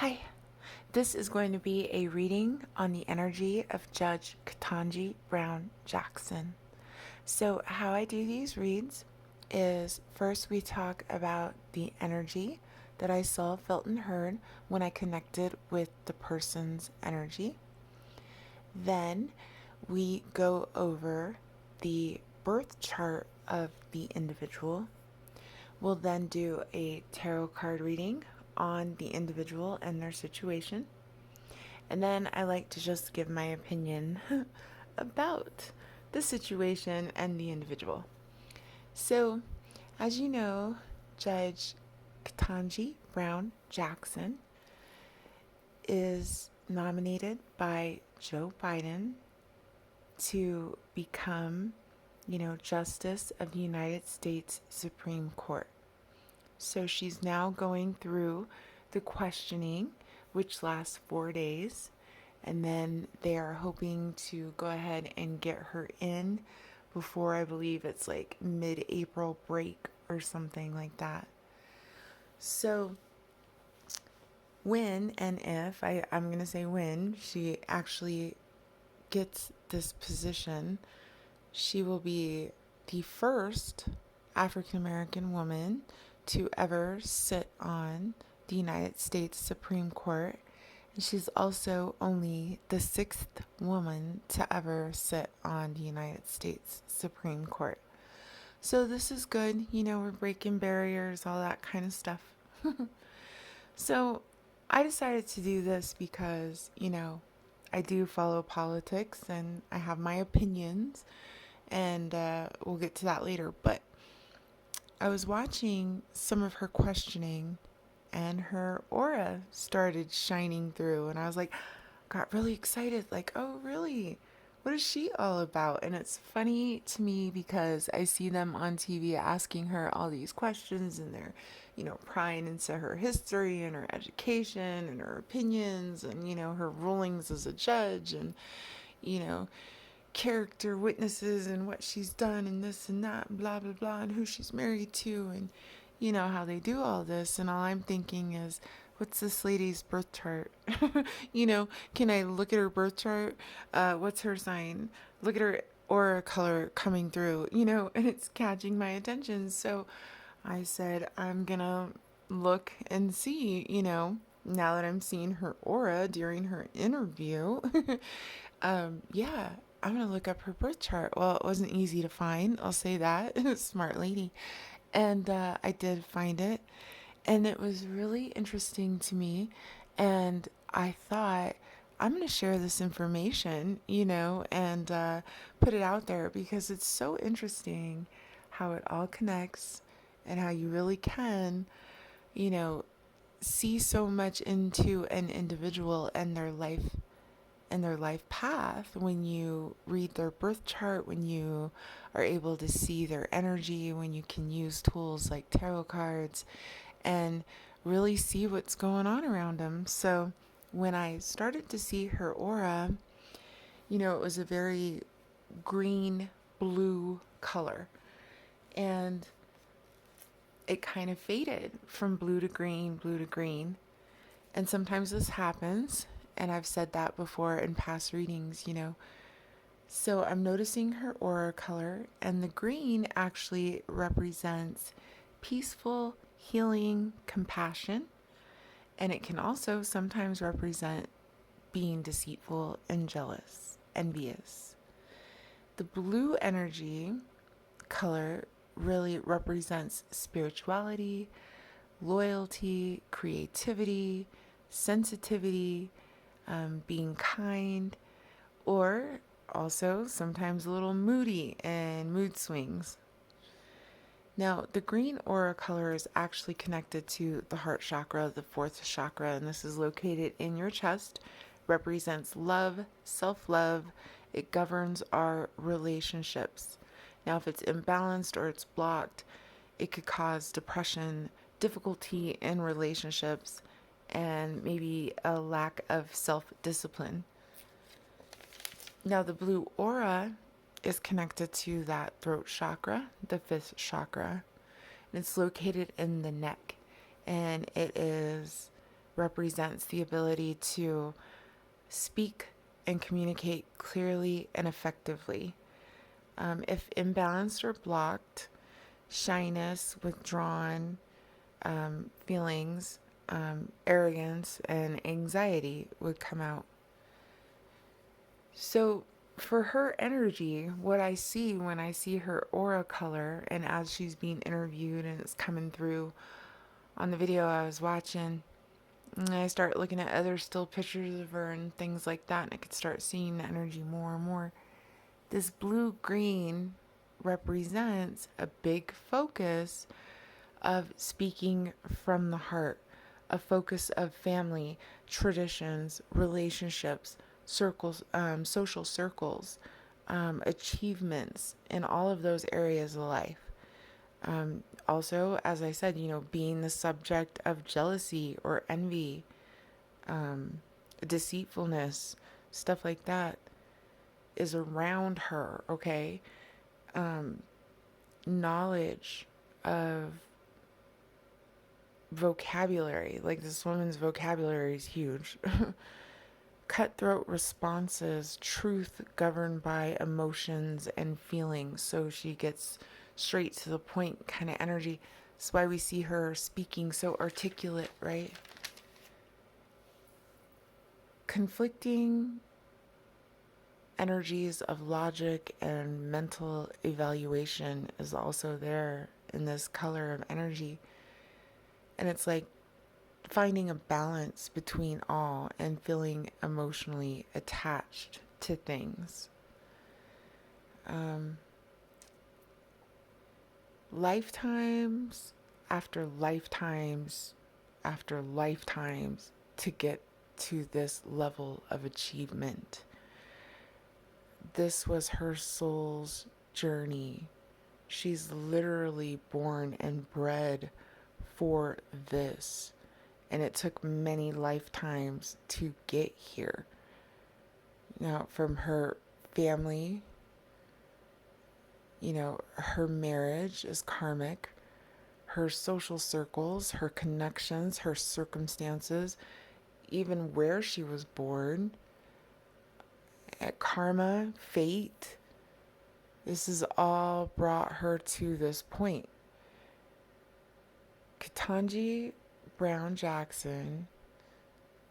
Hi, this is going to be a reading on the energy of Judge Ketanji Brown Jackson. So, how I do these reads is first we talk about the energy that I saw, felt, and heard when I connected with the person's energy. Then we go over the birth chart of the individual. We'll then do a tarot card reading on the individual and their situation. And then I like to just give my opinion about the situation and the individual. So, as you know, Judge Ketanji Brown Jackson is nominated by Joe Biden to become, Justice of the United States Supreme Court. So she's now going through the questioning, which lasts 4 days. And then they are hoping to go ahead and get her in before, I believe it's like mid-April break or something like that. So when and if, I'm going to say when, she actually gets this position, she will be the first African American woman to ever sit on the United States Supreme Court. And she's also only the sixth woman to ever sit on the United States Supreme Court. So this is good. We're breaking barriers, all that kind of stuff. So I decided to do this because, I do follow politics and I have my opinions, and we'll get to that later. But I was watching some of her questioning and her aura started shining through, and I was like, got really excited, like, oh really, what is she all about? And it's funny to me because I see them on TV asking her all these questions, and they're prying into her history and her education and her opinions and her rulings as a judge, and you know character witnesses and what she's done and this and that and blah blah blah, and who she's married to, and how they do all this. And all I'm thinking is, what's this lady's birth chart? Can I look at her birth chart? What's her sign? Look at her aura color coming through, and it's catching my attention. So I said, I'm gonna look and see, now that I'm seeing her aura during her interview. Yeah, I'm gonna look up her birth chart. Well, it wasn't easy to find, I'll say that. Smart lady. And I did find it, and it was really interesting to me. And I thought, I'm going to share this information, and put it out there because it's so interesting how it all connects and how you really can, you know, see so much into an individual and their life path when you read their birth chart, when you are able to see their energy, when you can use tools like tarot cards and really see what's going on around them. So when I started to see her aura, it was a very green blue color, and it kind of faded from blue to green, blue to green. And sometimes this happens, and I've said that before in past readings. So I'm noticing her aura color, and the green actually represents peaceful, healing, compassion, and it can also sometimes represent being deceitful and jealous, envious. The blue energy color really represents spirituality, loyalty, creativity, sensitivity, being kind, or also sometimes a little moody and mood swings. Now, the green aura color is actually connected to the heart chakra, the fourth chakra, and this is located in your chest, represents love, self-love. It governs our relationships. Now, if it's imbalanced or it's blocked, it could cause depression, difficulty in relationships, and maybe a lack of self-discipline. Now, the blue aura is connected to that throat chakra, the fifth chakra. And it's located in the neck, and it is represents the ability to speak and communicate clearly and effectively. If imbalanced or blocked, shyness, withdrawn feelings, arrogance, and anxiety would come out. So, for her energy, what I see when I see her aura color, and as she's being interviewed and it's coming through on the video I was watching, and I start looking at other still pictures of her and things like that, and I could start seeing the energy more and more. This blue green represents a big focus of speaking from the heart, a focus of family, traditions, relationships, circles, social circles, achievements in all of those areas of life. Also, as I said, being the subject of jealousy or envy, deceitfulness, stuff like that is around her, okay? Knowledge of vocabulary, like this woman's vocabulary is huge. Cutthroat responses, truth governed by emotions and feelings. So she gets straight to the point kind of energy. That's why we see her speaking so articulate, right? Conflicting energies of logic and mental evaluation is also there in this color of energy. And it's like finding a balance between all and feeling emotionally attached to things. Lifetimes after lifetimes after lifetimes to get to this level of achievement. This was her soul's journey. She's literally born and bred for this. And it took many lifetimes to get here. Now, from her family, her marriage is karmic. Her social circles, her connections, her circumstances, even where she was born, karma, fate, this has all brought her to this point. Ketanji Brown Jackson,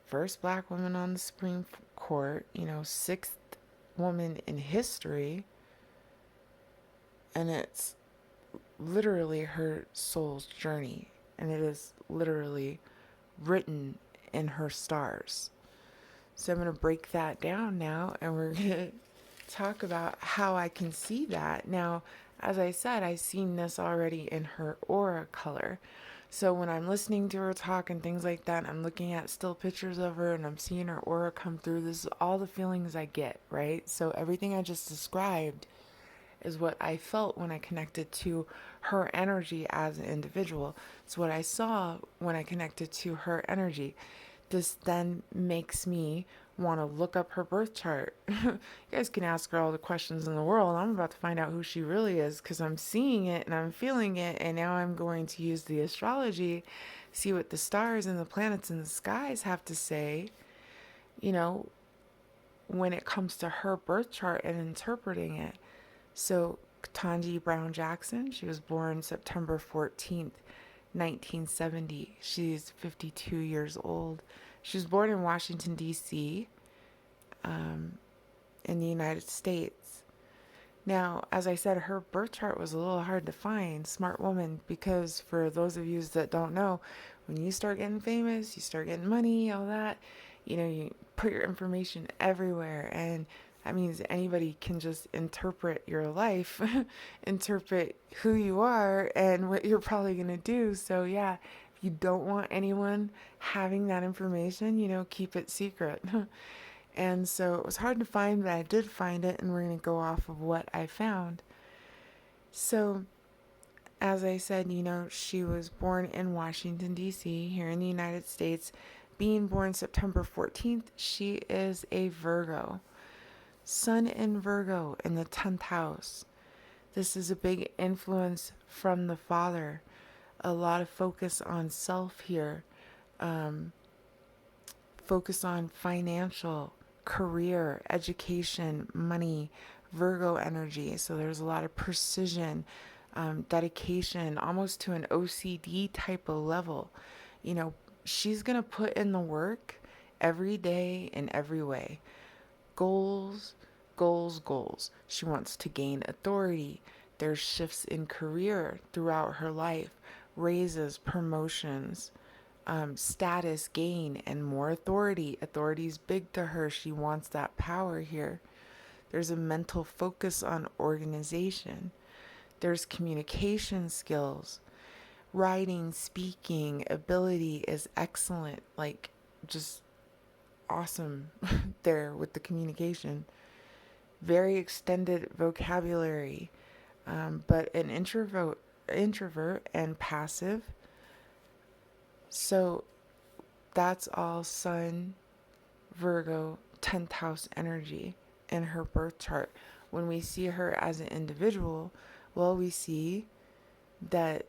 first black woman on the Supreme Court, sixth woman in history, and it's literally her soul's journey, and it is literally written in her stars. So I'm going to break that down now, and we're going to talk about how I can see that. Now, as I said, I've seen this already in her aura color. So when I'm listening to her talk and things like that, I'm looking at still pictures of her and I'm seeing her aura come through. This is all the feelings I get, right? So everything I just described is what I felt when I connected to her energy as an individual. It's what I saw when I connected to her energy. This then makes me want to look up her birth chart. You guys can ask her all the questions in the world. I'm about to find out who she really is because I'm seeing it and I'm feeling it. And now I'm going to use the astrology, see what the stars and the planets in the skies have to say, when it comes to her birth chart and interpreting it. So, Ketanji Brown Jackson, she was born September 14th, 1970. She's 52 years old. She was born in Washington, D.C., in the United States. Now, as I said, her birth chart was a little hard to find. Smart woman, because for those of you that don't know, when you start getting famous, you start getting money, all that, you put your information everywhere, and that means anybody can just interpret your life, interpret who you are and what you're probably going to do. So yeah, if you don't want anyone having that information, keep it secret. And so it was hard to find, but I did find it, and we're going to go off of what I found. So as I said, she was born in Washington, D.C., here in the United States. Being born September 14th, she is a Virgo. Sun in Virgo in the 10th house. This is a big influence from the father. A lot of focus on self here. focus on financial, career, education, money, Virgo energy. So there's a lot of precision, dedication, almost to an OCD type of level. You know, she's going to put in the work every day in every way. Goals, goals, goals. She wants to gain authority. There's shifts in career throughout her life, raises, promotions, status gain, and more authority. Authority is big to her. She wants that power here. There's a mental focus on organization. There's communication skills. Writing, speaking, ability is excellent. Like, just awesome there with the communication. Very extended vocabulary, but an introvert and passive. So that's all Sun, Virgo, 10th house energy in her birth chart. When we see her as an individual, well, we see that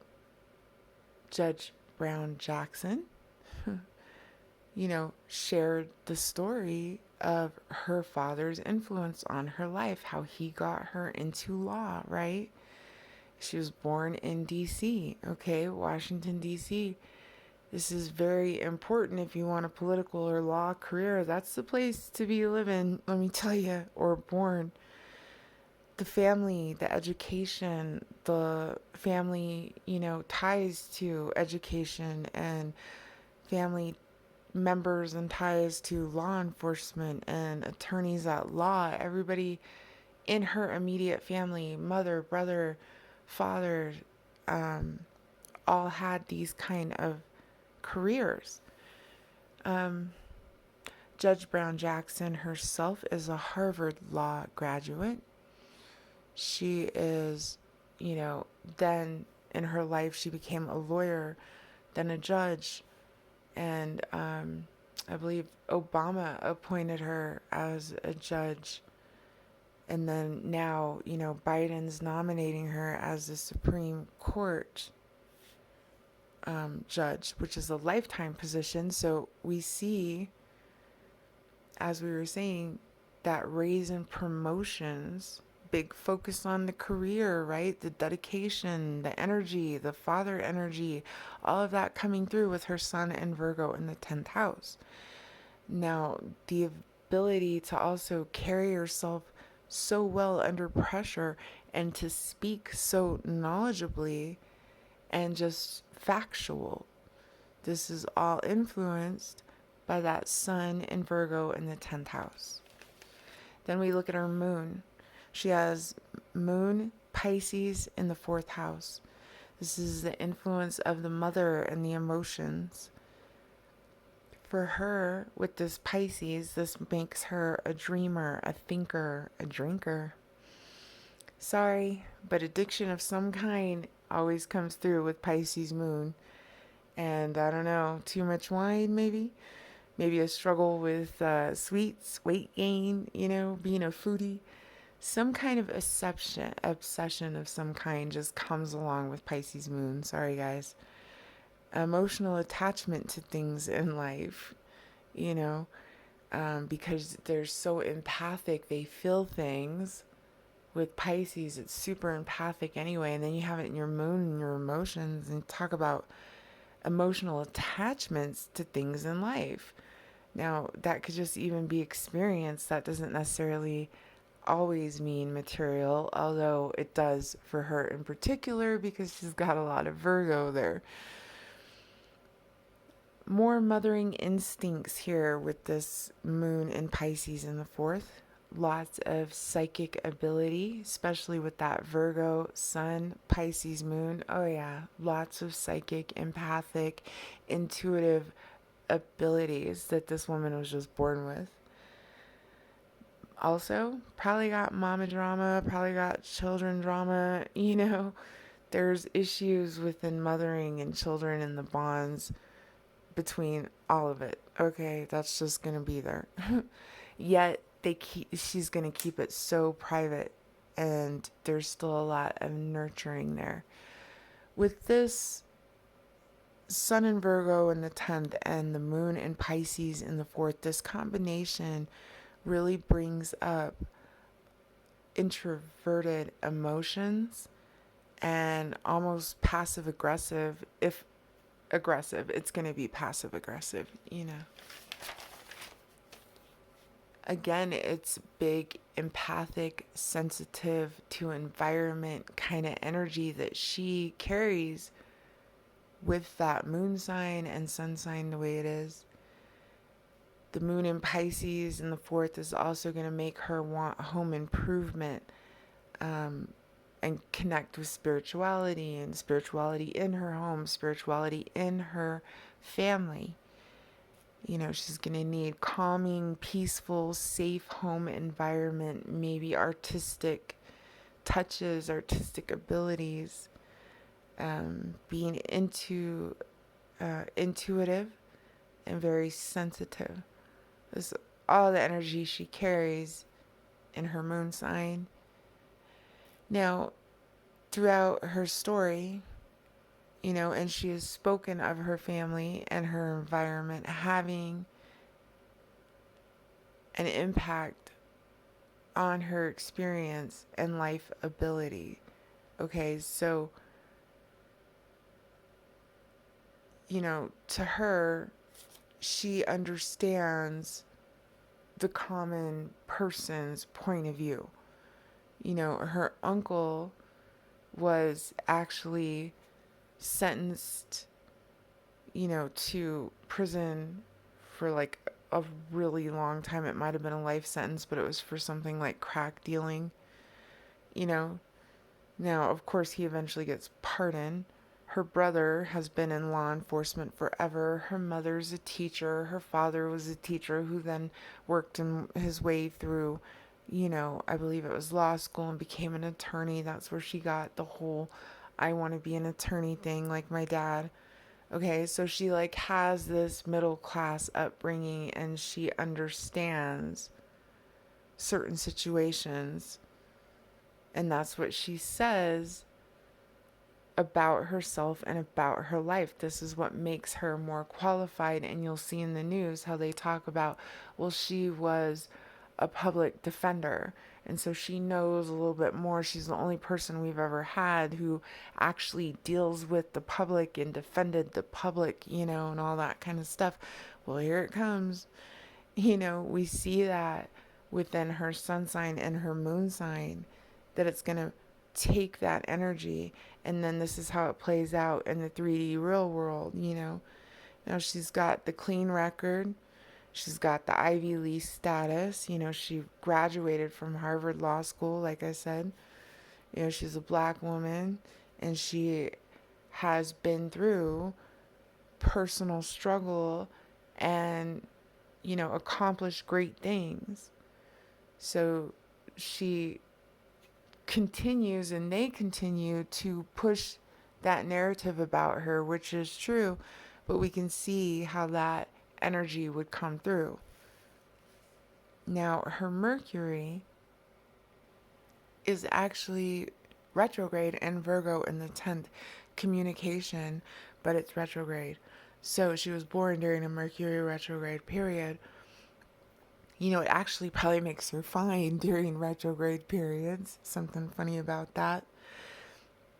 Judge Brown Jackson, shared the story of her father's influence on her life, how he got her into law, right? She was born in D.C., okay, Washington, D.C. This is very important if you want a political or law career. That's the place to be living, let me tell you, or born. The family, the education, the family, ties to education and family members and ties to law enforcement and attorneys at law. Everybody in her immediate family, mother, brother, father, all had these kind of careers. Judge Brown Jackson herself is a Harvard Law graduate. She is, then in her life she became a lawyer, then a judge, and I believe Obama appointed her as a judge. And then now, Biden's nominating her as the Supreme Court judge, which is a lifetime position. So we see, as we were saying, that raise in promotions, big focus on the career, right? The dedication, the energy, the father energy, all of that coming through with her Sun and Virgo in the 10th house. Now, the ability to also carry yourself so well under pressure and to speak so knowledgeably and just factual. This is all influenced by that Sun in Virgo in the 10th house. Then we look at her moon. She has moon Pisces in the 4th house. This is the influence of the mother and the emotions. For her, with this Pisces, this makes her a dreamer, a thinker, a drinker. Sorry, but addiction of some kind always comes through with Pisces moon. And I don't know, too much wine maybe? Maybe a struggle with sweets, weight gain, being a foodie. Some kind of obsession of some kind just comes along with Pisces moon. Sorry, guys. Emotional attachment to things in life, because they're so empathic. They feel things. With Pisces, it's super empathic anyway. And then you have it in your moon and your emotions, and talk about emotional attachments to things in life. Now, that could just even be experience. That doesn't necessarily always mean material, although it does for her in particular because she's got a lot of Virgo there. More mothering instincts here with this moon in Pisces in the 4th. Lots of psychic ability, especially with that Virgo Sun, Pisces moon. Oh yeah, lots of psychic, empathic, intuitive abilities that this woman was just born with. Also, probably got mama drama, probably got children drama. There's issues within mothering and children and the bonds between all of it. Okay, that's just going to be there. Yet she's going to keep it so private, and there's still a lot of nurturing there. With this Sun in Virgo in the 10th and the moon in Pisces in the 4th, this combination really brings up introverted emotions and almost passive aggressive. If aggressive, it's going to be passive aggressive, you know. Again, it's big, empathic, sensitive to environment kind of energy that she carries with that moon sign and sun sign the way it is. The moon in Pisces in the 4th is also going to make her want home improvement, and connect with spirituality and spirituality in her home, spirituality in her family. You know, she's going to need calming, peaceful, safe home environment, maybe artistic touches, artistic abilities, being intuitive and very sensitive. This is all the energy she carries in her moon sign. Now, throughout her story, you know, and she has spoken of her family and her environment having an impact on her experience and life ability. Okay, so, you know, to her, she understands the common person's point of view. You know, her uncle was actually sentenced, you know, to prison for like a really long time. It might have been a life sentence, but it was for something like crack dealing, you know. Now, of course, he eventually gets pardoned. Her brother has been in law enforcement forever. Her mother's a teacher. Her father was a teacher who then worked his way through, you know, I believe it was law school and became an attorney. That's where she got the whole I want to be an attorney thing, like my dad. Okay, so she like has this middle class upbringing and she understands certain situations. And that's what she says about herself and about her life. This is what makes her more qualified. And you'll see in the news how they talk about, well, she was a public defender. And so she knows a little bit more. She's the only person we've ever had who actually deals with the public and defended the public, you know, and all that kind of stuff. Well, here it comes. You know, we see that within her sun sign and her moon sign, that it's going to take that energy, and then this is how it plays out in the 3D real world, you know. Now she's got the clean record, she's got the Ivy League status, you know, she graduated from Harvard Law School, like I said. You know, she's a black woman and she has been through personal struggle and, you know, accomplished great things. So she continues and they continue to push that narrative about her, which is true, but we can see how that energy would come through. Now, her Mercury is actually retrograde in Virgo in the 10th, communication, but it's retrograde. So she was born during a Mercury retrograde period. You know, it actually probably makes her fine during retrograde periods. Something funny about that.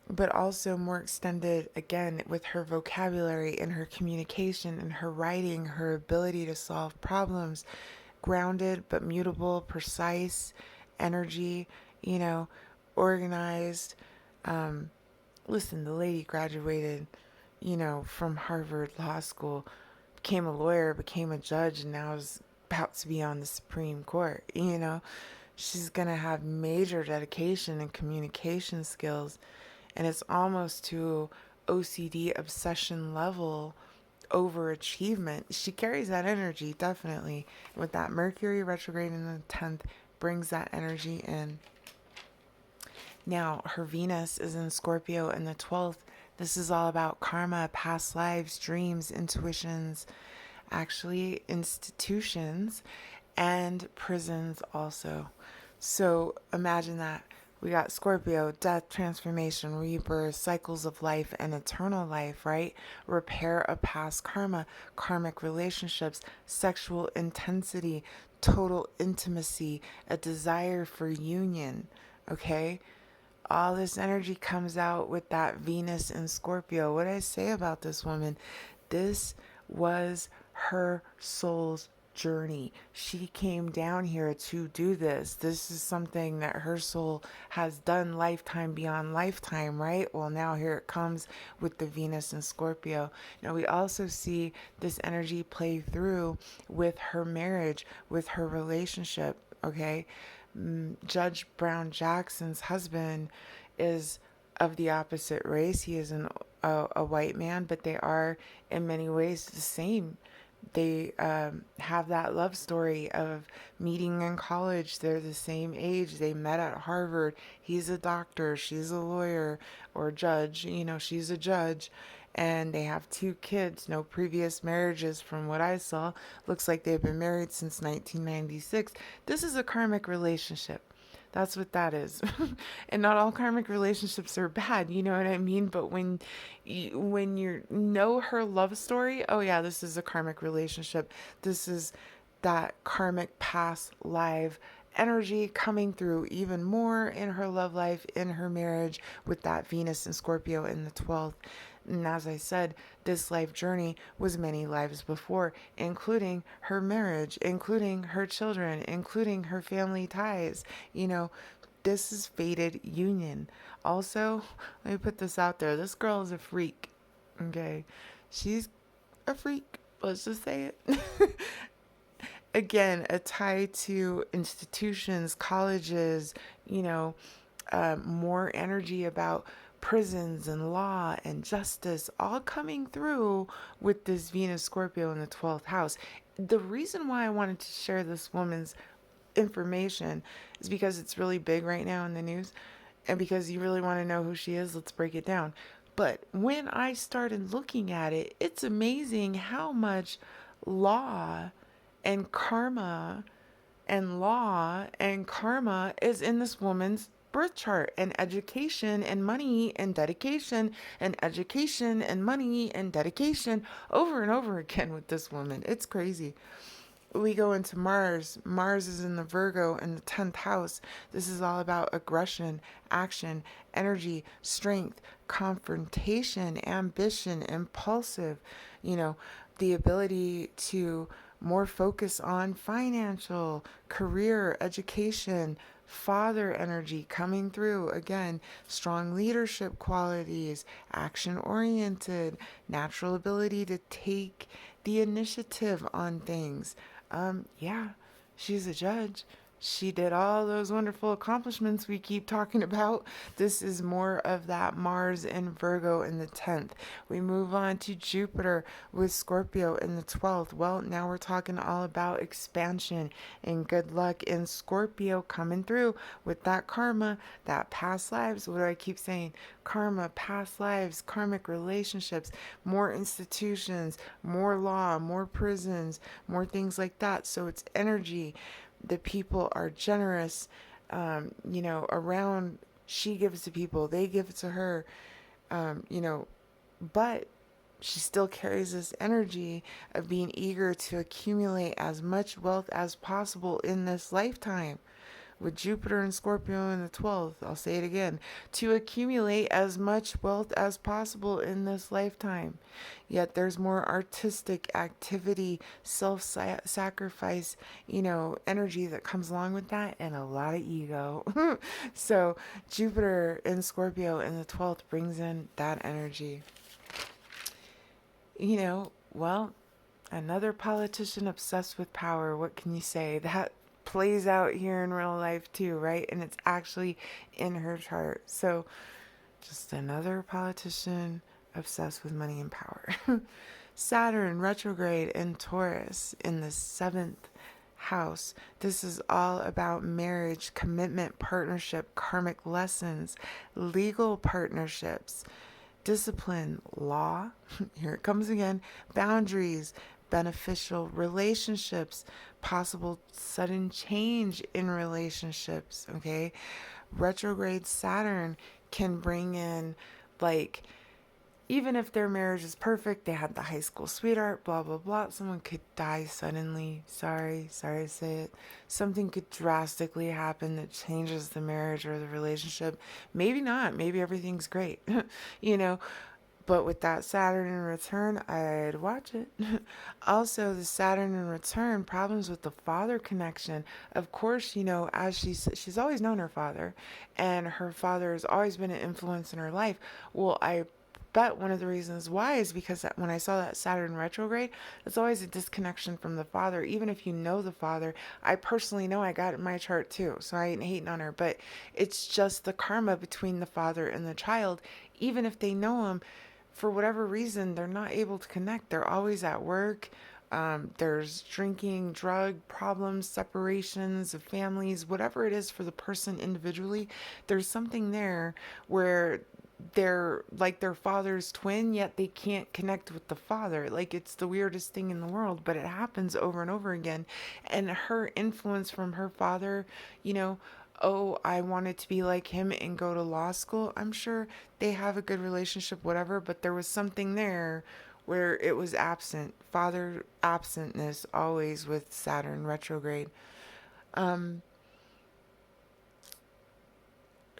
But also more extended, again, with her vocabulary and her communication and her writing, her ability to solve problems, grounded but mutable, precise energy, you know, organized. Listen, the lady graduated, you know, from Harvard Law School, became a lawyer, became a judge, and now is about to be on the Supreme Court, you know. She's going to have major dedication and communication skills, and it's almost to OCD obsession level overachievement. She carries that energy, definitely. With that Mercury retrograde in the 10th, brings that energy in. Now, her Venus is in Scorpio in the 12th. This is all about karma, past lives, dreams, intuitions, actually institutions, and prisons also. So imagine that We got Scorpio, death, transformation, rebirth, cycles of life, and eternal life, right? Repair of past karma, karmic relationships, sexual intensity, total intimacy, a desire for union, okay? All this energy comes out with that Venus in Scorpio. What did I say about this woman? This was her soul's journey. She came down here to do this. This is something that her soul has done lifetime beyond lifetime, right? Well, now here it comes with the Venus and Scorpio. Now, we also see this energy play through with her marriage, with her relationship, okay? Judge Brown Jackson's husband is of the opposite race. He is a white man, but they are in many ways the same. They have that love story of meeting in college. They're the same age. They met at Harvard. He's a doctor. She's a lawyer or judge. You know, she's a judge. And they have 2 kids, no previous marriages from what I saw. Looks like they've been married since 1996. This is a karmic relationship. That's what that is. And not all karmic relationships are bad, you know what I mean? But when you know her love story, oh yeah, this is a karmic relationship. This is that karmic past life energy coming through even more in her love life, in her marriage with that Venus and Scorpio in the 12th. And as I said, this life journey was many lives before, including her marriage, including her children, including her family ties. You know, this is fated union. Also, let me put this out there. This girl is a freak. Okay. She's a freak. Let's just say it. Again, a tie to institutions, colleges, you know, more energy about prisons and law and justice all coming through with this Venus Scorpio in the 12th house. The reason why I wanted to share this woman's information is because it's really big right now in the news and because you really want to know who she is. Let's break it down. But when I started looking at it, it's amazing how much law and karma and law and karma is in this woman's birth chart, and education and money and dedication and education and money and dedication over and over again with this woman. It's crazy. We go into Mars. Mars is in the Virgo in the 10th house. This is all about aggression, action, energy, strength, confrontation, ambition, impulsive, you know, the ability to more focus on financial, career, education, father energy coming through. Again, strong leadership qualities, action oriented, natural ability to take the initiative on things. Yeah, she's a judge. She did all those wonderful accomplishments we keep talking about. This is more of that Mars in Virgo in the 10th. We move on to Jupiter with Scorpio in the 12th. Well, now we're talking all about expansion and good luck in Scorpio coming through with that karma, that past lives. What do I keep saying? Karma, past lives, karmic relationships, more institutions, more law, more prisons, more things like that. So it's energy. The people are generous, you know, around. She gives to people, they give to her, you know, but she still carries this energy of being eager to accumulate as much wealth as possible in this lifetime. With Jupiter and Scorpio in the 12th, I'll say it again, to accumulate as much wealth as possible in this lifetime. Yet there's more artistic activity, self sacrifice, you know, energy that comes along with that, and a lot of ego. So Jupiter in Scorpio in the 12th brings in that energy. You know, well, another politician obsessed with power. What can you say? That plays out here in real life too, right? And it's actually in her chart. So just another politician obsessed with money and power. Saturn retrograde in Taurus in the 7th house. This is all about marriage, commitment, partnership, karmic lessons, legal partnerships, discipline, law, here it comes again, boundaries, beneficial relationships, possible sudden change in relationships, okay? Retrograde Saturn can bring in, like, even if their marriage is perfect, they had the high school sweetheart, blah, blah, blah, someone could die suddenly. Sorry to say it. Something could drastically happen that changes the marriage or the relationship. Maybe not. Maybe everything's great, you know. But with that Saturn in return, I'd watch it. Also, the Saturn in return, problems with the father connection. Of course, as she's always known her father, and her father has always been an influence in her life. Well, I bet one of the reasons why is because when I saw that Saturn retrograde, it's always a disconnection from the father. Even if you know the father, I personally know I got it in my chart too, so I ain't hating on her. But it's just the karma between the father and the child. Even if they know him, for whatever reason, they're not able to connect. They're always at work. There's drinking, drug problems, separations of families, whatever it is for the person individually. There's something there where they're like their father's twin, yet they can't connect with the father. Like, it's the weirdest thing in the world, but it happens over and over again. And her influence from her father, you know, oh, I wanted to be like him and go to law school. I'm sure they have a good relationship, whatever, but there was something there where it was absent. Father absentness always with Saturn retrograde. Um,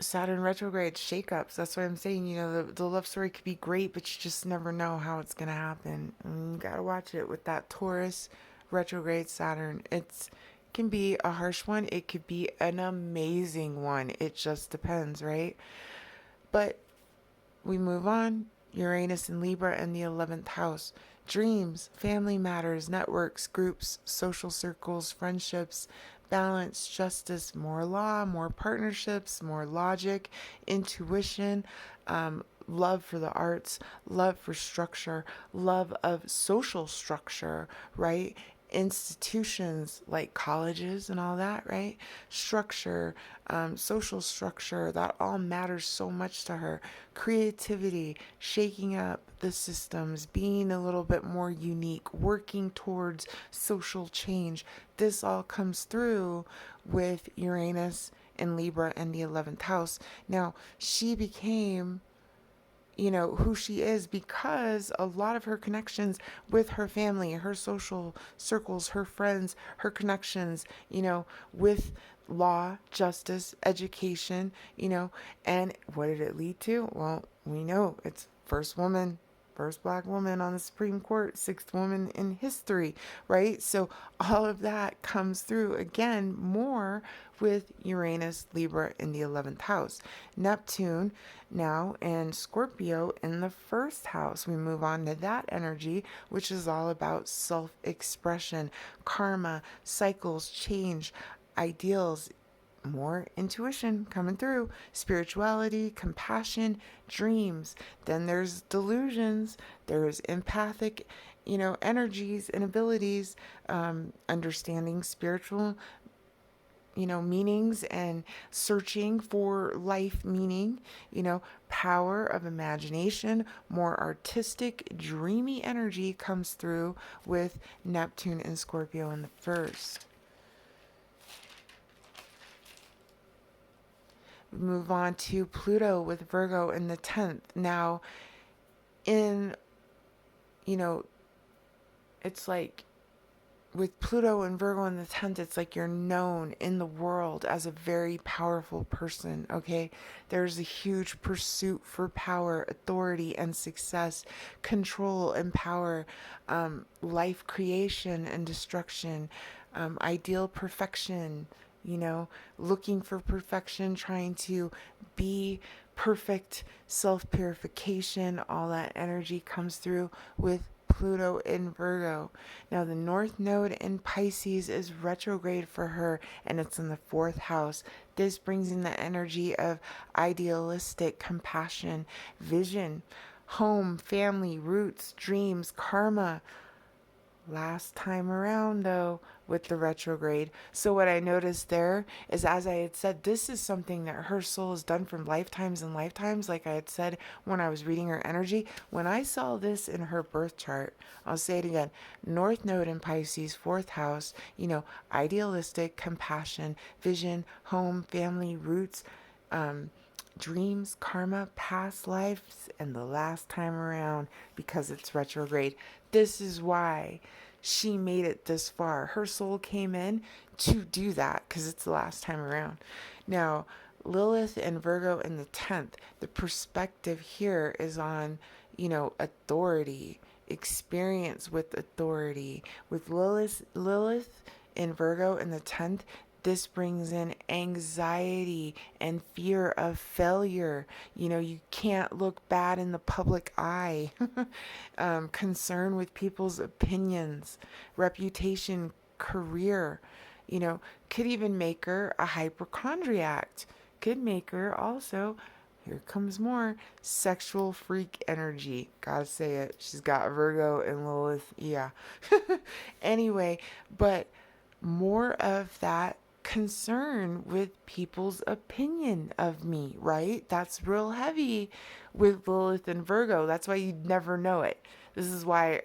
Saturn retrograde shakeups. That's what I'm saying. The love story could be great, but you just never know how it's gonna happen. I mean, you gotta watch it with that Taurus retrograde Saturn. It can be a harsh one. It could be an amazing one. It just depends, right? But we move on. Uranus and Libra in the 11th house. Dreams, family matters, networks, groups, social circles, friendships, balance, justice, more law, more partnerships, more logic, intuition, love for the arts, love for structure, love of social structure, right? Institutions like colleges and all that, right? Structure, social structure, that all matters so much to her. Creativity, shaking up the systems, being a little bit more unique, working towards social change. This all comes through with Uranus and Libra in the 11th house. Now, she became who she is because a lot of her connections with her family, her social circles, her friends, her connections, with law, justice, education, and what did it lead to? Well, we know it's first black woman on the Supreme Court, sixth woman in history, right? So all of that comes through again more with Uranus, Libra in the 11th house. Neptune now in Scorpio in the first house. We move on to that energy, which is all about self expression, karma, cycles, change, ideals, more intuition coming through, spirituality, compassion, dreams. Then there's delusions, there's empathic, energies and abilities, understanding spiritual, meanings and searching for life meaning, power of imagination, more artistic, dreamy energy comes through with Neptune and Scorpio in the first. Move on to Pluto with Virgo in the 10th. Now, in, it's like with Pluto and Virgo in the 10th, it's like you're known in the world as a very powerful person, okay? There's a huge pursuit for power, authority, and success, control and power, life creation and destruction, ideal perfection, looking for perfection, trying to be perfect, self purification, all that energy comes through with Pluto in Virgo. Now, the North Node in Pisces is retrograde for her, and it's in the fourth house. This brings in the energy of idealistic compassion, vision, home, family, roots, dreams, karma. Last time around, though, with the retrograde. So, what I noticed there is, as I had said, this is something that her soul has done from lifetimes and lifetimes. Like I had said when I was reading her energy, when I saw this in her birth chart, I'll say it again: North Node in Pisces, fourth house, idealistic, compassion, vision, home, family, roots. dreams, karma, past lives, and the last time around because it's retrograde. This is why she made it this far. Her soul came in to do that because it's the last time around. Now, Lilith and Virgo in the 10th, the perspective here is on, authority, experience with authority. With Lilith in Virgo in the 10th, this brings in anxiety and fear of failure. You can't look bad in the public eye. Concern with people's opinions, reputation, career. Could even make her a hypochondriac. Could make her also, here comes more, sexual freak energy. Gotta say it. She's got Virgo and Lilith. Yeah. Anyway, but more of that concern with people's opinion of me, right? That's real heavy with Lilith and Virgo. That's why you'd never know it. This is why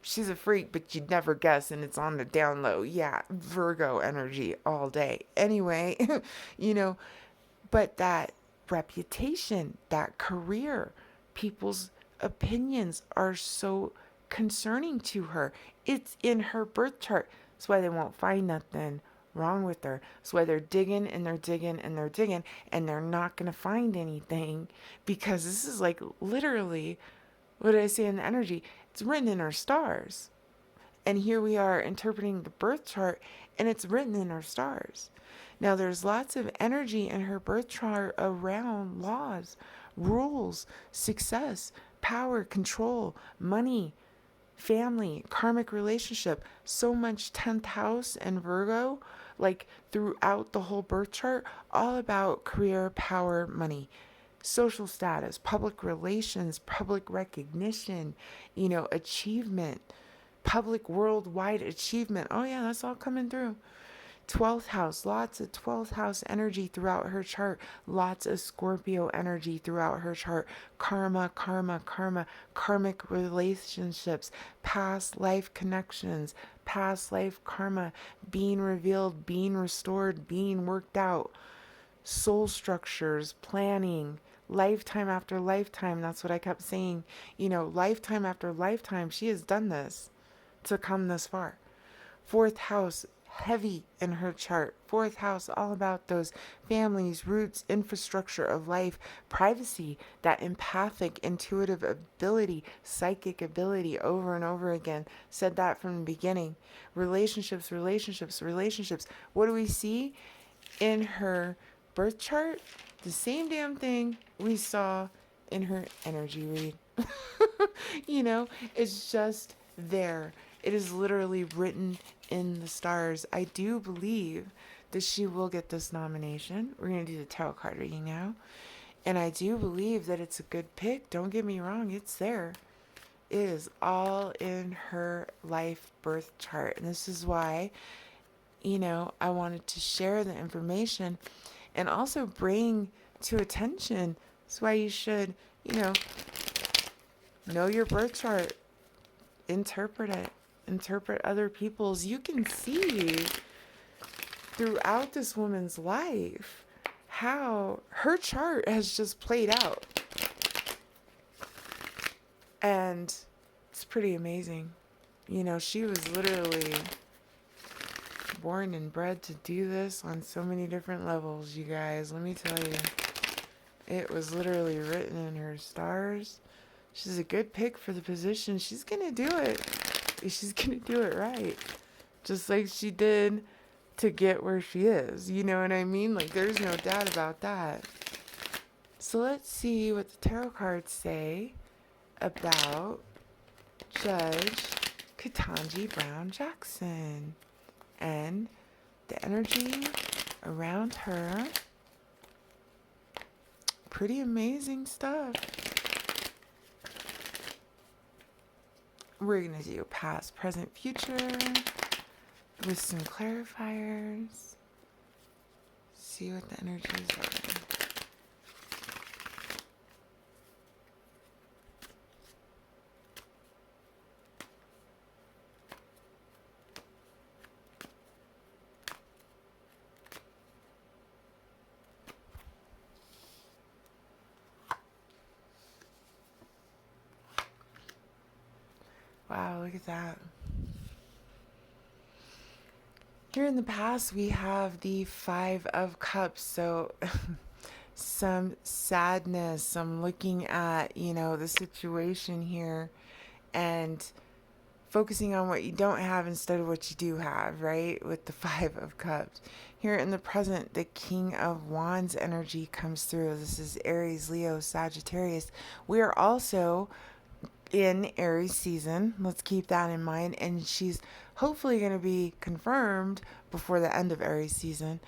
she's a freak, but you'd never guess, and it's on the down low. Yeah, Virgo energy all day. Anyway, but that reputation, that career, people's opinions are so concerning to her. It's in her birth chart. That's why they won't find nothing wrong with her. That's why they're digging and they're digging and they're digging, and they're not going to find anything because this is like literally, what did I say in the energy? It's written in our stars. And here we are interpreting the birth chart, and it's written in our stars. Now, there's lots of energy in her birth chart around laws, rules, success, power, control, money, family, karmic relationship. So much 10th house and Virgo, like throughout the whole birth chart, all about career, power, money, social status, public relations, public recognition, achievement, public worldwide achievement. Oh yeah, that's all coming through. 12th house, lots of 12th house energy throughout her chart, lots of Scorpio energy throughout her chart. Karma, karma, karma, karmic relationships, past life connections, past life karma, being revealed, being restored, being worked out, soul structures, planning, lifetime after lifetime. That's what I kept saying. Lifetime after lifetime, she has done this to come this far. 4th house, heavy in her chart. 4th house, all about those families, roots, infrastructure of life, privacy, that empathic, intuitive ability, psychic ability, over and over again. Said that from the beginning. Relationships, relationships, relationships. What do we see in her birth chart? The same damn thing we saw in her energy read. It's just there. It is literally written in the stars. I do believe that she will get this nomination. We're going to do the tarot card reading now. And I do believe that it's a good pick. Don't get me wrong. It's there. It is all in her life birth chart. And this is why, I wanted to share the information and also bring to attention. That's why you should, know your birth chart. Interpret it. Interpret other people's. You can see throughout this woman's life how her chart has just played out. And it's pretty amazing. She was literally born and bred to do this on so many different levels, you guys. Let me tell you. It was literally written in her stars. She's a good pick for the position. She's going to do it. She's going to do it right. Just like she did to get where she is. You know what I mean? Like, there's no doubt about that. So let's see what the tarot cards say about Judge Ketanji Brown Jackson and the energy around her. Pretty amazing stuff. We're going to do past, present, future with some clarifiers. See what the energies are. look at that. Here in the past, we have the Five of Cups. So some sadness, some looking at, the situation here and focusing on what you don't have instead of what you do have, right? With the Five of Cups. Here in the present, the King of Wands energy comes through. This is Aries, Leo, Sagittarius. We are also in Aries season. Let's keep that in mind. And she's hopefully going to be confirmed before the end of Aries season.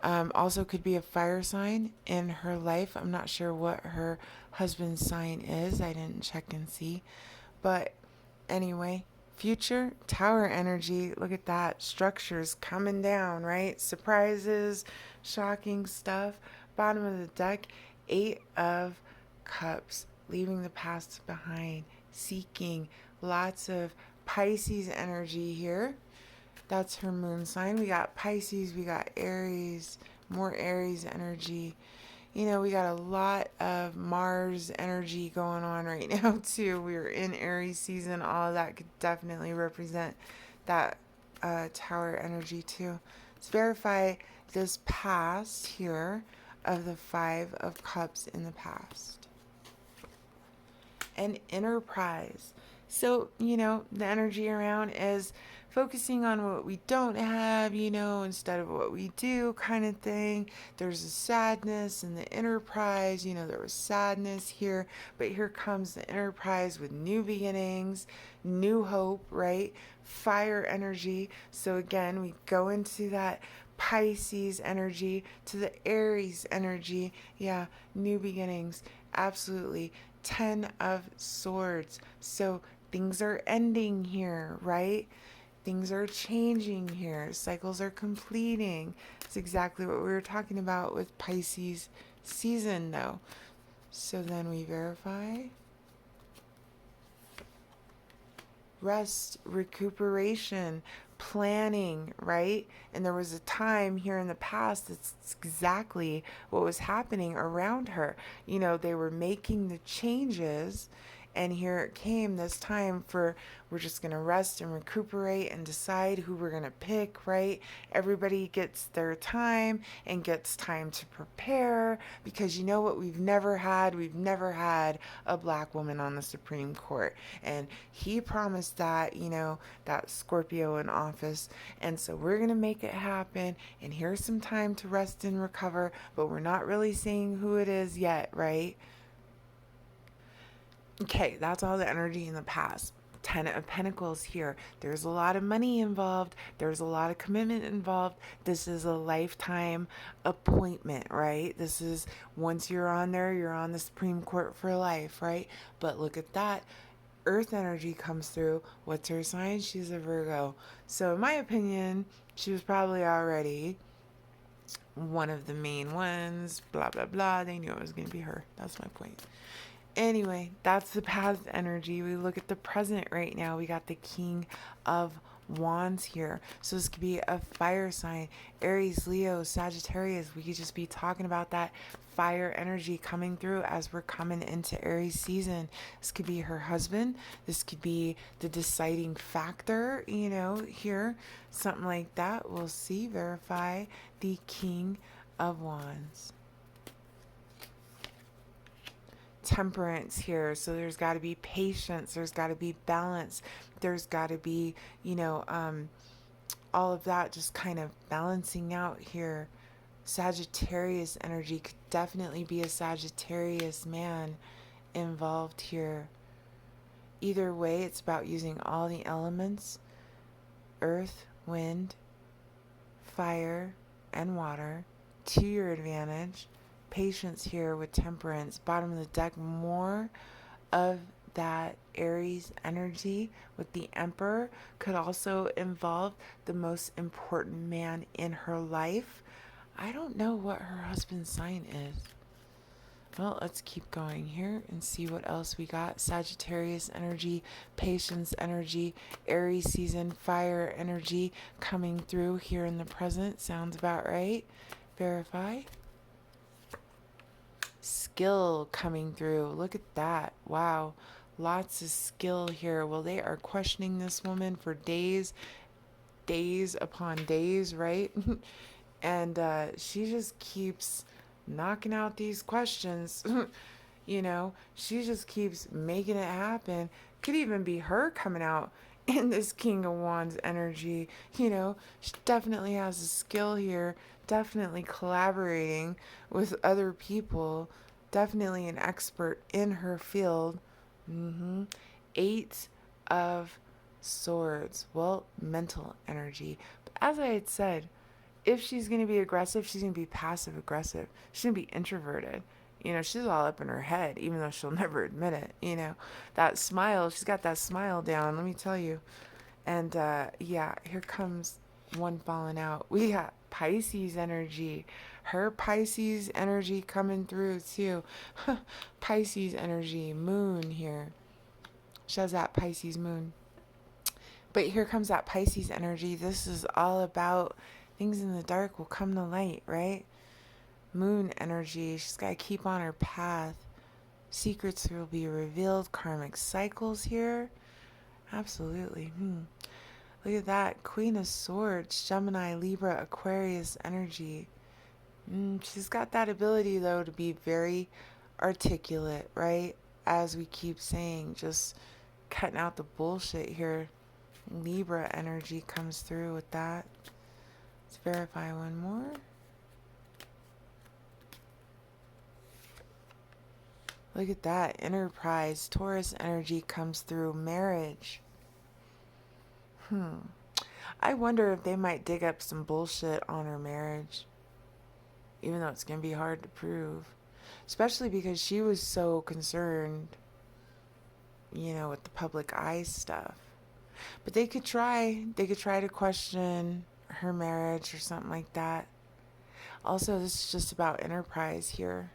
Also, could be a fire sign in her life. I'm not sure what her husband's sign is. I didn't check and see. But anyway, future tower energy. Look at that. Structures coming down, right? Surprises, shocking stuff. Bottom of the deck, Eight of Cups, leaving the past behind, seeking lots of Pisces energy here. That's her moon sign. We got Pisces, we got Aries, more Aries energy. We got a lot of Mars energy going on right now, too. We're in Aries season. All of that could definitely represent that tower energy, too. Let's verify this past here of the Five of Cups in the past. And enterprise. So, the energy around is focusing on what we don't have, instead of what we do, kind of thing. There's a sadness in the enterprise. There was sadness here, but here comes the enterprise with new beginnings, new hope, right? Fire energy. So, again, we go into that Pisces energy to the Aries energy. Yeah, new beginnings. Absolutely. 10 of Swords. So things are ending here, right? Things are changing here. Cycles are completing. It's exactly what we were talking about with Pisces season, though. So then we verify. Rest, recuperation, planning, right? And there was a time here in the past that's exactly what was happening around her. They were making the changes, and here it came this time for we're just going to rest and recuperate and decide who we're going to pick, right? Everybody gets their time and gets time to prepare, because what we've never had? We've never had a black woman on the Supreme Court. And he promised that, that Scorpio in office. And so we're going to make it happen. And here's some time to rest and recover, but we're not really saying who it is yet, right? Okay, that's all the energy in the past. Ten of Pentacles here. There's a lot of money involved. There's a lot of commitment involved. This is a lifetime appointment, right? This is, once you're on there, you're on the Supreme Court for life, right? But look at that. Earth energy comes through. What's her sign? She's a Virgo. So in my opinion, she was probably already one of the main ones. Blah, blah, blah. They knew it was going to be her. That's my point. Anyway, that's the past energy. We look at the present right now. We got the King of Wands here. So this could be a fire sign. Aries, Leo, Sagittarius. We could just be talking about that fire energy coming through as we're coming into Aries season. This could be her husband. This could be the deciding factor, here. Something like that. We'll see. Verify the King of Wands. Temperance here. So there's got to be patience. There's got to be balance. There's got to be, all of that just kind of balancing out here. Sagittarius energy could definitely be a Sagittarius man involved here. Either way, it's about using all the elements: earth, wind, fire, and water to your advantage. Patience here with temperance. Bottom of the deck, more of that Aries energy with the Emperor. Could also involve the most important man in her life. I don't know what her husband's sign is. Well, let's keep going here and see what else we got. Sagittarius energy, patience energy, Aries season, fire energy coming through here in the present. Sounds about right. Verify. Skill coming through. Look at that. Wow. Lots of skill here. Well, they are questioning this woman for days, days upon days, right? And she just keeps knocking out these questions. She just keeps making it happen. Could even be her coming out in this King of Wands energy. She definitely has a skill here, definitely collaborating with other people, definitely an expert in her field. hmm Eight of Swords. Well, mental energy. But as I had said, if she's going to be aggressive, she's going to be passive aggressive. She's going to be introverted. She's all up in her head, even though she'll never admit it. That smile, she's got that smile down, let me tell you. And yeah, here comes one falling out. We got Pisces energy. Her Pisces energy coming through too. Pisces energy, moon here. She has that Pisces moon. But here comes that Pisces energy. This is all about things in the dark will come to light, right? Moon energy. She's got to keep on her path. Secrets will be revealed. Karmic cycles here. Absolutely. Look at that. Queen of Swords. Gemini, Libra, Aquarius energy. She's got that ability, though, to be very articulate, right? As we keep saying, just cutting out the bullshit here. Libra energy comes through with that. Let's verify one more. Look at that. Enterprise. Taurus energy comes through. Marriage. I wonder if they might dig up some bullshit on her marriage. Even though it's going to be hard to prove. Especially because she was so concerned, with the public eye stuff. But they could try. They could try to question her marriage or something like that. Also, this is just about enterprise here.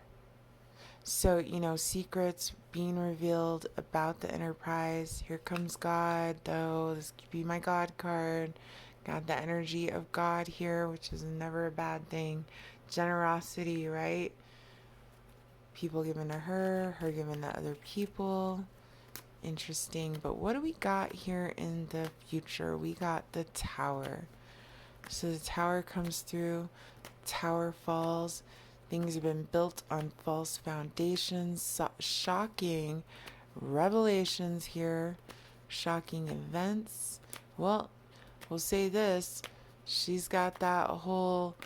So, secrets being revealed about the enterprise. Here comes God, though. This could be my God card. Got the energy of God here, which is never a bad thing. Generosity, right? People giving to her giving to other people. Interesting. But what do we got here in the future? We got the Tower. So the Tower comes through. Tower falls. Things have been built on false foundations. Shocking revelations here. Shocking events. Well, we'll say this. She's got that whole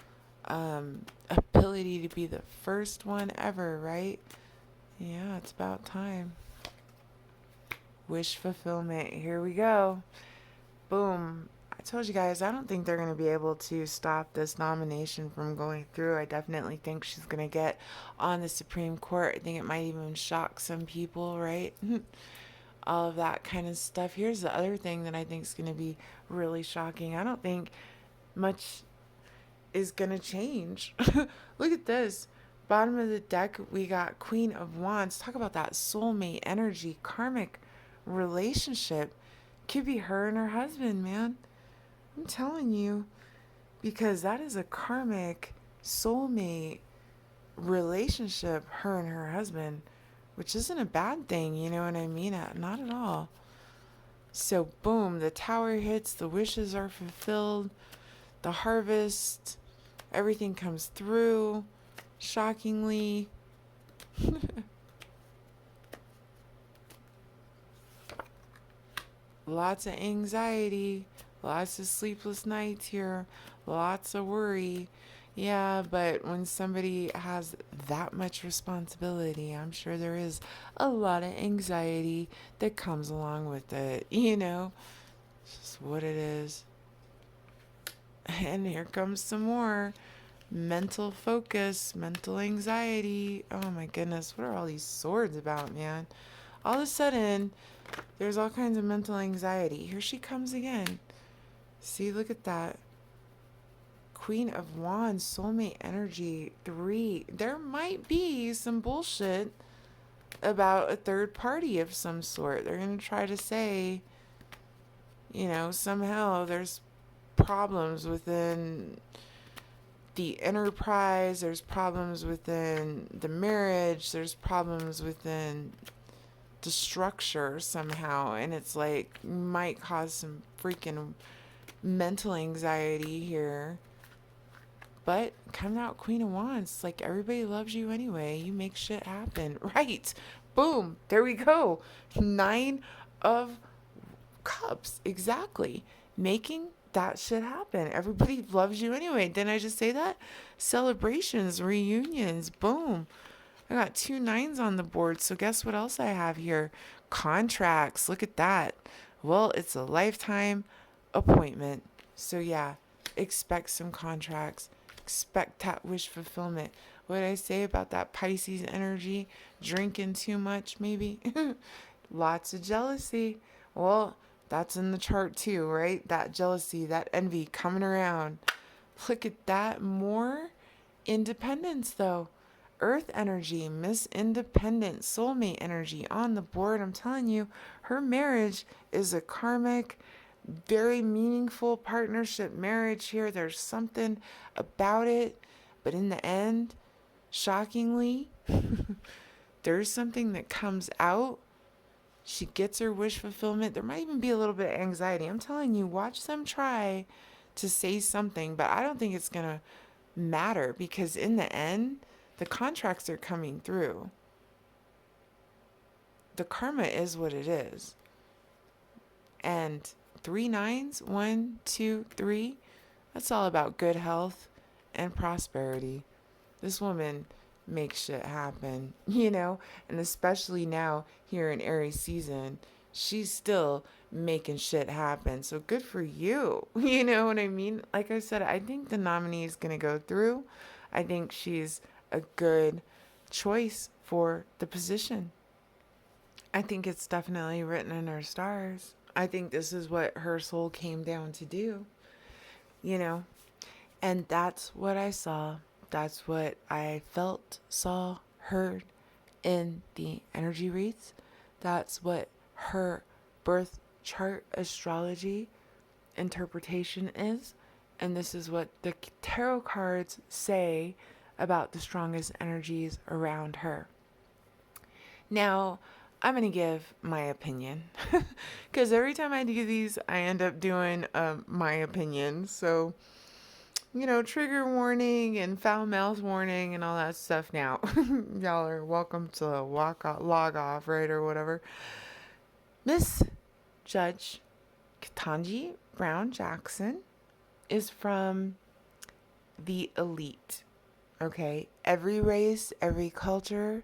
ability to be the first one ever, right? Yeah, it's about time. Wish fulfillment. Here we go. Boom. I told you guys, I don't think they're going to be able to stop this nomination from going through. I definitely think she's going to get on the Supreme Court. I think it might even shock some people, right? All of that kind of stuff. Here's the other thing that I think is going to be really shocking. I don't think much is going to change. Look at this. Bottom of the deck, we got Queen of Wands. Talk about that soulmate energy, karmic relationship. Could be her and her husband, man. I'm telling you, because that is a karmic soulmate relationship, her and her husband, which isn't a bad thing, you know what I mean? Not at all. So, boom, the Tower hits, the wishes are fulfilled, the harvest, everything comes through, shockingly. Lots of anxiety, lots of sleepless nights here, lots of worry. Yeah, but when somebody has that much responsibility, I'm sure there is a lot of anxiety that comes along with it, It's just what it is. And here comes some more mental focus, mental anxiety. Oh my goodness, what are all these swords about, man? All of a sudden, there's all kinds of mental anxiety. Here she comes again. See, look at that. Queen of Wands, soulmate energy, 3. There might be some bullshit about a third party of some sort. They're going to try to say, somehow there's problems within the enterprise, there's problems within the marriage, there's problems within the structure somehow, and it's like might cause some freaking mental anxiety here. But coming out Queen of Wands, like everybody loves you anyway. You make shit happen. Right. Boom. There we go. Nine of Cups. Exactly. Making that shit happen. Everybody loves you anyway. Didn't I just say that? Celebrations, reunions. Boom. I got two nines on the board. So guess what else I have here? Contracts. Look at that. Well, it's a lifetime appointment. So yeah, expect some contracts. Expect that wish fulfillment. What did I say about that Pisces energy? Drinking too much, maybe? Lots of jealousy. Well, that's in the chart too, right? That jealousy, that envy coming around. Look at that. More independence, though. Earth energy, Miss Independent, soulmate energy on the board. I'm telling you, her marriage is a karmic, very meaningful partnership marriage here. There's something about it. But in the end, shockingly, there's something that comes out. She gets her wish fulfillment. There might even be a little bit of anxiety. I'm telling you, watch them try to say something, but I don't think it's going to matter because in the end, the contracts are coming through. The karma is what it is. And three nines, 1, 2, 3, that's all about good health and prosperity. This woman makes shit happen, and especially now here in Aries season, she's still making shit happen. So good for you. You know what I mean? Like I said, I think the nominee is going to go through. I think she's a good choice for the position. I think it's definitely written in her stars. I think this is what her soul came down to do, and that's what I saw. That's what I felt, saw, heard in the energy reads. That's what her birth chart astrology interpretation is. And this is what the tarot cards say about the strongest energies around her. Now, I'm going to give my opinion because every time I do these, I end up doing my opinion. So, trigger warning and foul mouth warning and all that stuff now. Y'all are welcome to log off, right, or whatever. Miss Judge Ketanji Brown Jackson is from the elite, okay? Every race, every culture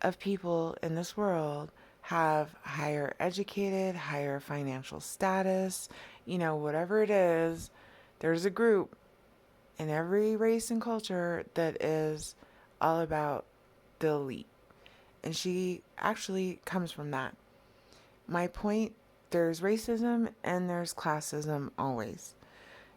of people in this world have higher educated, higher financial status, whatever it is, there's a group in every race and culture that is all about the elite. And she actually comes from that. My point, there's racism and there's classism always.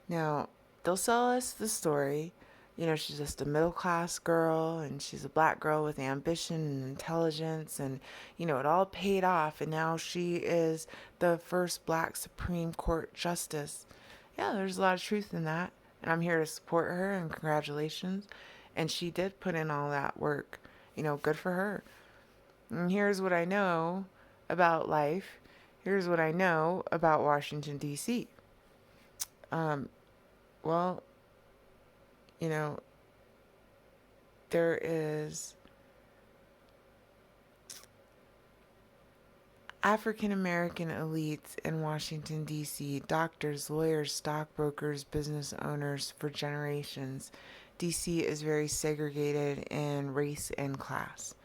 Now, they'll sell us the story. She's just a middle class girl and she's a black girl with ambition and intelligence and, it all paid off. And now she is the first black Supreme Court justice. Yeah, there's a lot of truth in that. And I'm here to support her and congratulations. And she did put in all that work. Good for her. And here's what I know about life. Here's what I know about Washington, D.C. Well, there is African American elites in Washington, D.C., doctors, lawyers, stockbrokers, business owners for generations. D.C. is very segregated in race and class.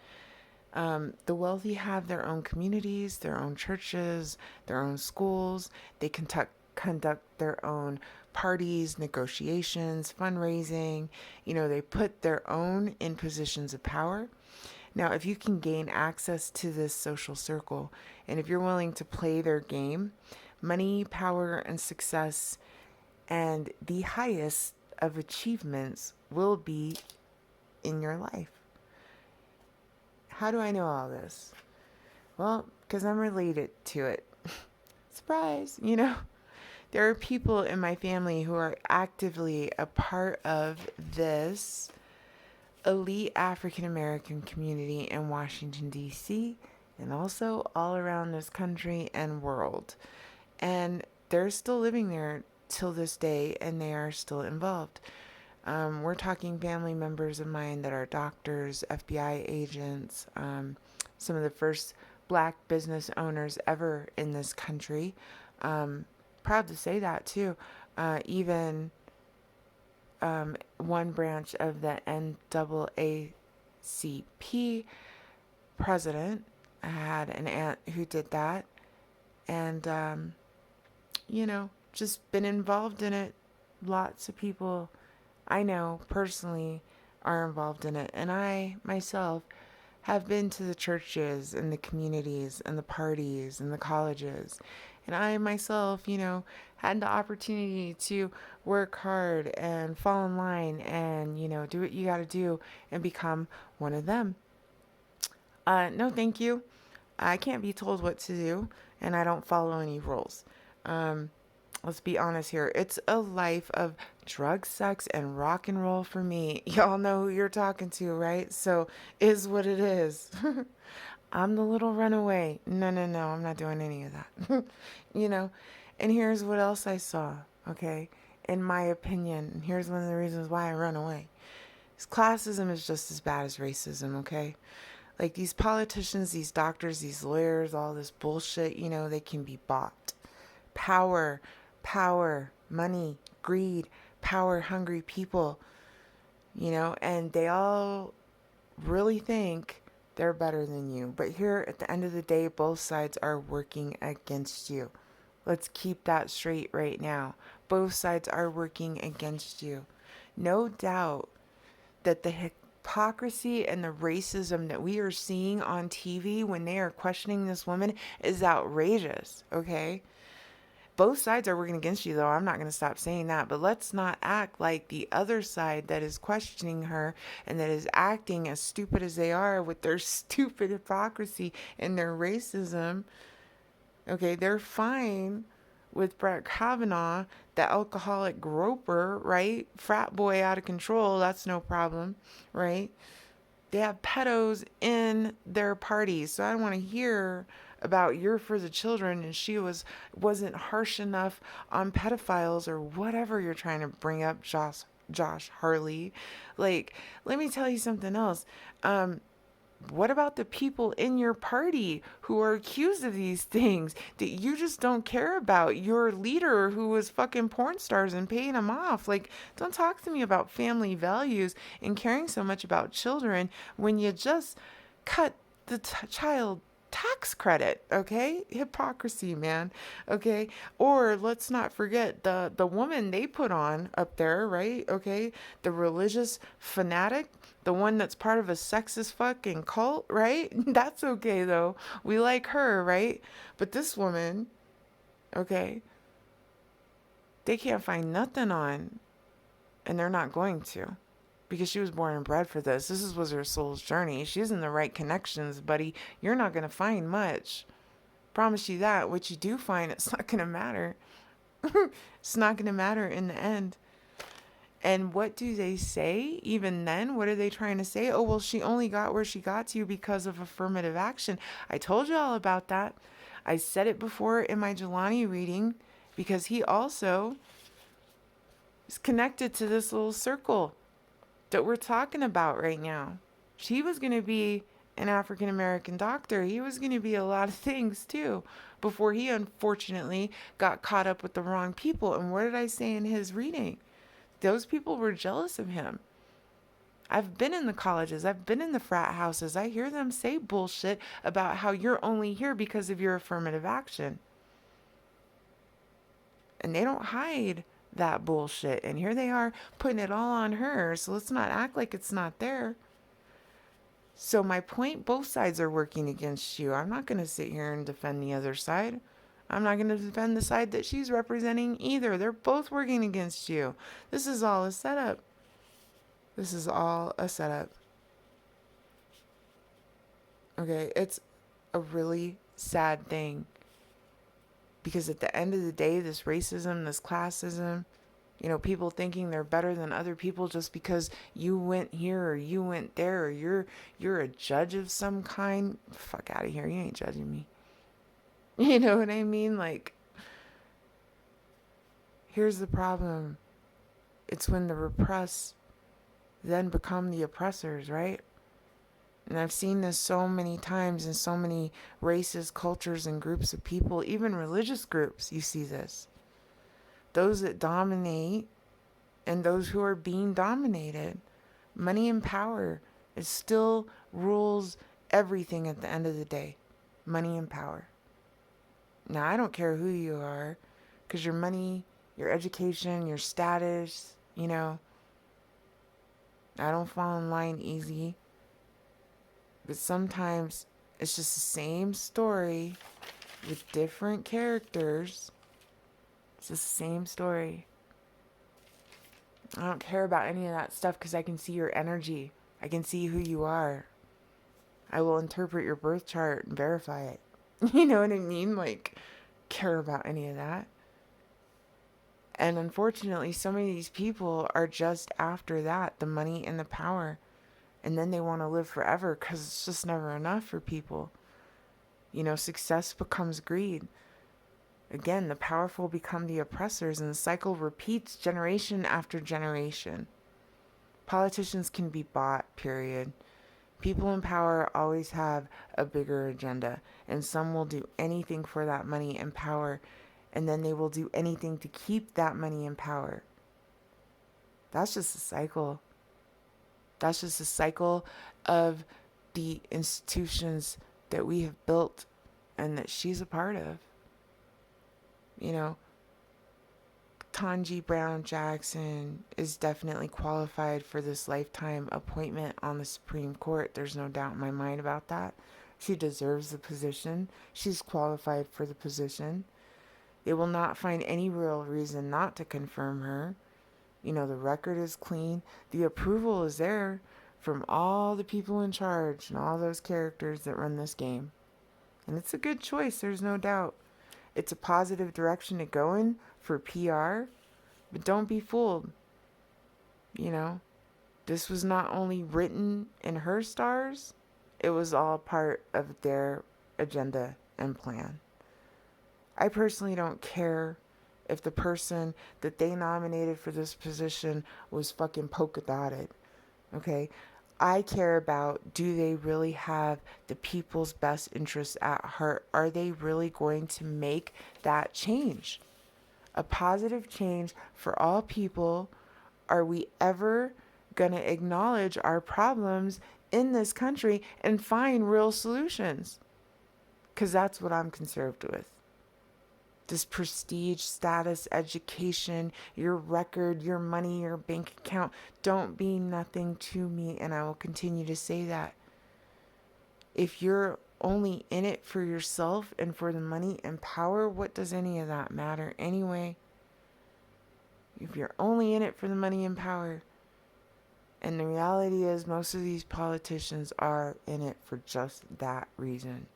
The wealthy have their own communities, their own churches, their own schools. They conduct their own parties, negotiations, fundraising. They put their own in positions of power. Now, if you can gain access to this social circle, and if you're willing to play their game, money, power, and success, and the highest of achievements will be in your life. How do I know all this? Well, because I'm related to it. Surprise, There are people in my family who are actively a part of this elite African American community in Washington, D.C., and also all around this country and world. And they're still living there till this day, and they are still involved. We're talking family members of mine that are doctors, FBI agents, some of the first black business owners ever in this country. Proud to say that too. Even one branch of the NAACP president. I had an aunt who did that, and just been involved in it. Lots of people I know personally are involved in it, and I myself have been to the churches and the communities and the parties and the colleges. And I myself, had the opportunity to work hard and fall in line and, do what you got to do and become one of them. No, thank you. I can't be told what to do, and I don't follow any rules. Um, let's be honest here. It's a life of drugs, sex, and rock and roll for me. Y'all know who you're talking to, right? So, is what it is. I'm the little runaway. No, no, no, I'm not doing any of that. you know, and here's what else I saw, okay? In my opinion, and here's one of the reasons why I run away. Classism is just as bad as racism, okay? Like these politicians, these doctors, these lawyers, all this bullshit, they can be bought. Power, power, money, greed, power hungry people, and they all really think they're better than you. But here at the end of the day, both sides are working against you. Let's keep that straight right now. Both sides are working against you. No doubt that the hypocrisy and the racism that we are seeing on TV when they are questioning this woman is outrageous, okay? Both sides are working against you, though. I'm not going to stop saying that. But let's not act like the other side that is questioning her and that is acting as stupid as they are with their stupid hypocrisy and their racism. Okay, they're fine with Brett Kavanaugh, the alcoholic groper, right? Frat boy out of control. That's no problem, right? They have pedos in their parties. So I don't want to hear about You're for the Children and she wasn't harsh enough on pedophiles or whatever you're trying to bring up, Josh Harley. Like, let me tell you something else. What about the people in your party who are accused of these things that you just don't care about? Your leader who was fucking porn stars and paying them off. Like, don't talk to me about family values and caring so much about children when you just cut the child tax credit, okay? Hypocrisy, man. Okay? Or let's not forget the woman they put on up there, right? Okay? The religious fanatic, the one that's part of a sexist fucking cult, right? That's okay though. We like her, right? But this woman, okay, they can't find nothing on, and they're not going to. Because she was born and bred for this. Was her soul's journey. She's in the right connections, buddy. You're not going to find much. Promise you that. What you do find, it's not going to matter. It's not going to matter in the end. And what do they say even then? What are they trying to say? Oh, well, she only got where she got to because of affirmative action. I told you all about that. I said it before in my Jelani reading because he also is connected to this little circle that we're talking about right now. She was going to be an African American doctor. He was going to be a lot of things too before he unfortunately got caught up with the wrong people. And what did I say in his reading? Those people were jealous of him. I've been in the colleges. I've been in the frat houses. I hear them say bullshit about how you're only here because of your affirmative action. And they don't hide that bullshit. And here they are putting it all on her. So let's not act like it's not there. So my point, both sides are working against you. I'm not going to sit here and defend the other side. I'm not going to defend the side that she's representing either. They're both working against you. This is all a setup. This is all a setup. Okay, it's a really sad thing. Because at the end of the day, this racism, this classism, People thinking they're better than other people just because you went here or you went there, or you're a judge of some kind. Fuck out of here. You ain't judging me. You know what I mean? Like, here's the problem. It's when the repressed then become the oppressors, right? And I've seen this so many times in so many races, cultures, and groups of people, even religious groups. You see this. Those that dominate and those who are being dominated. Money and power, it still rules everything at the end of the day. Money and power. Now, I don't care who you are, because your money, your education, your status, I don't fall in line easy. But sometimes it's just the same story with different characters. It's the same story. I don't care about any of that stuff because I can see your energy. I can see who you are. I will interpret your birth chart and verify it. You know what I mean? Like, care about any of that. And unfortunately, so many of these people are just after that, the money and the power. And then they want to live forever because it's just never enough for people. Success becomes greed. Again, the powerful become the oppressors, and the cycle repeats generation after generation. Politicians can be bought, period. People in power always have a bigger agenda, and some will do anything for that money and power, and then they will do anything to keep that money and power. That's just a cycle. That's just a cycle of the institutions that we have built and that she's a part of. Ketanji Brown Jackson is definitely qualified for this lifetime appointment on the Supreme Court. There's no doubt in my mind about that. She deserves the position. She's qualified for the position. They will not find any real reason not to confirm her. The record is clean. The approval is there from all the people in charge and all those characters that run this game. And it's a good choice, there's no doubt. It's a positive direction to go in for PR, but don't be fooled. This was not only written in her stars, it was all part of their agenda and plan. I personally don't care if the person that they nominated for this position was fucking polka dotted. Okay? I care about, do they really have the people's best interests at heart? Are they really going to make that change? A positive change for all people? Are we ever going to acknowledge our problems in this country and find real solutions? Because that's what I'm concerned with. This prestige, status, education, your record, your money, your bank account don't mean nothing to me, and I will continue to say that. If you're only in it for yourself and for the money and power, what does any of that matter anyway? If you're only in it for the money and power, and the reality is most of these politicians are in it for just that reason.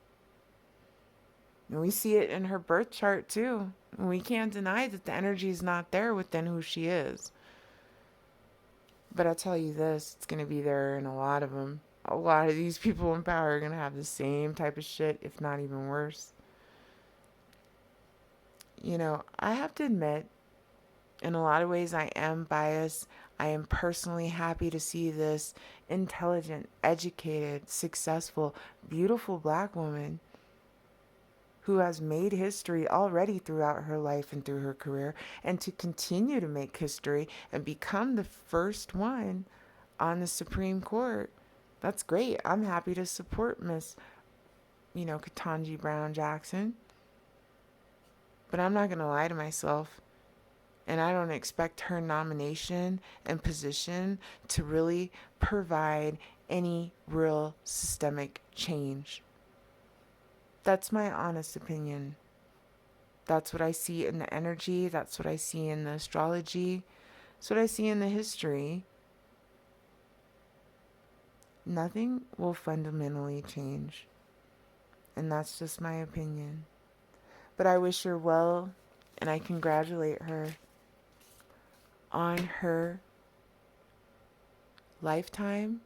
And we see it in her birth chart too. We can't deny that the energy is not there within who she is. But I tell you this, it's going to be there in a lot of them. A lot of these people in power are going to have the same type of shit, if not even worse. I have to admit, in a lot of ways I am biased. I am personally happy to see this intelligent, educated, successful, beautiful black woman who has made history already throughout her life and through her career, and to continue to make history and become the first one on the Supreme Court. That's great. I'm happy to support Miss, Ketanji Brown Jackson. But I'm not going to lie to myself. And I don't expect her nomination and position to really provide any real systemic change. That's my honest opinion. That's what I see in the energy. That's what I see in the astrology. That's what I see in the history. Nothing will fundamentally change. And that's just my opinion. But I wish her well, and I congratulate her. on her lifetime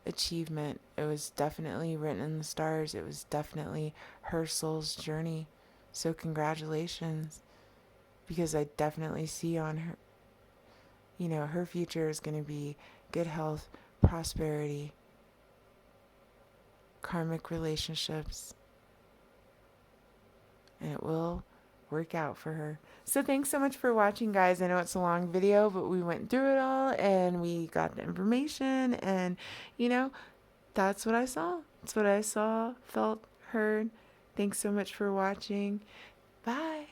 achievement. It was definitely written in the stars. It was definitely her soul's journey. So congratulations, because I definitely see on her, her future is going to be good health, prosperity, karmic relationships, and it will work out for her. So thanks so much for watching, guys. I know it's a long video, but we went through it all and we got the information, and that's what I saw. That's what I saw, felt, heard. Thanks so much for watching. Bye.